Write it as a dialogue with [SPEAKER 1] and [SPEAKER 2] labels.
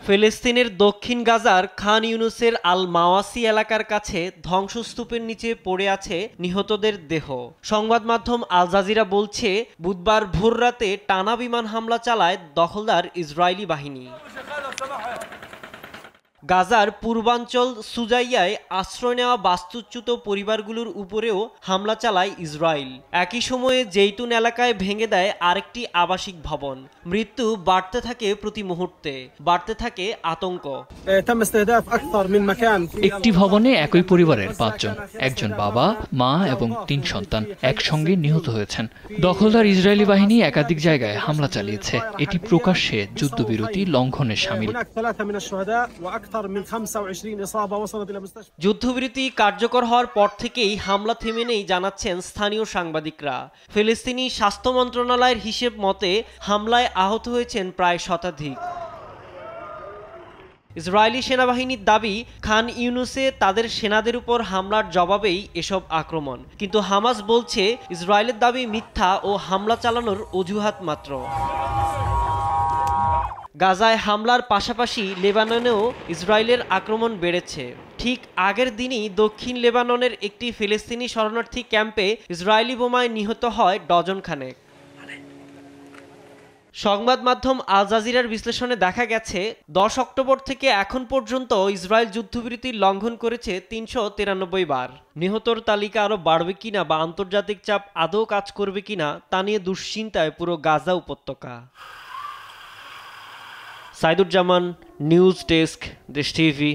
[SPEAKER 1] ফিলিস্তিনের দক্ষিণ গাজার খান ইউনুসের আল মাওয়াসি এলাকার কাছে ধ্বংসস্তূপের নিচে পড়ে আছে নিহতদের দেহ। সংবাদ মাধ্যম আল জাজিরা বলছে, বুধবার ভোররাতে টানা বিমান হামলা চালায় দখলদার ইসরায়েলি বাহিনী। গাজার পূর্বাঞ্চল সুজাইয়ায় আশ্রয় নেওয়া বাস্তুচ্যুত পরিবারগুলোর উপরেও হামলা চালায় ইসরায়েল। একই সময়ে জেইতুন এলাকায় ভেঙে দেয় আরেকটি আবাসিক ভবন। মৃত্যু বাড়তে থাকে প্রতি মুহূর্তে, বাড়তে থাকে আতঙ্ক।
[SPEAKER 2] একটি ভবনে একই পরিবারের 5 জন, একজন বাবা, মা এবং 3 সন্তান একসঙ্গে নিহত হয়েছেন। দখলদার ইসরায়েলি বাহিনী একাধিক জায়গায় হামলা চালিয়েছে। এটি প্রকাশ্যে যুদ্ধবিরতি লঙ্ঘনের শামিল।
[SPEAKER 1] যুদ্ধবিরতি কার্যকর হওয়ার পর থেকেই হামলা থেমে নেই জানাচ্ছেন স্থানীয় সাংবাদিকরা। ফিলিস্তিনি স্বাস্থ্য মন্ত্রণালয়ের হিসেব মতে হামলায় আহত হয়েছেন প্রায় শতাধিক। ইসরায়েলি সেনাবাহিনীর দাবি, খান ইউনুসে তাদের সেনাদের উপর হামলার জবাবেই এসব আক্রমণ। কিন্তু হামাস বলছে ইসরায়েলের দাবি মিথ্যা ও হামলা চালানোর অজুহাত মাত্র। গাজায় হামলার পাশাপাশি লেবাননেও ইসরায়েলের আক্রমণ বেড়েছে। ঠিক আগের দিনই দক্ষিণ লেবাননের একটি ফিলিস্তিনি শরণার্থী ক্যাম্পে ইসরায়েলি বোমায় নিহত হয় ডজন খানেক। সংবাদ মাধ্যম আল জাজিরার বিশ্লেষণে দেখা গেছে, 10 অক্টোবর থেকে এখন পর্যন্ত ইসরায়েল যুদ্ধবিরতির লঙ্ঘন করেছে 393 বার। নিহতর তালিকা আরও বাড়বে কিনা বা আন্তর্জাতিক চাপ আদৌ কাজ করবে কিনা তা নিয়ে দুশ্চিন্তায় পুরো গাজা উপত্যকা। সাইদুজ্জামান, নিউজ ডেস্ক, দেশ টিভি।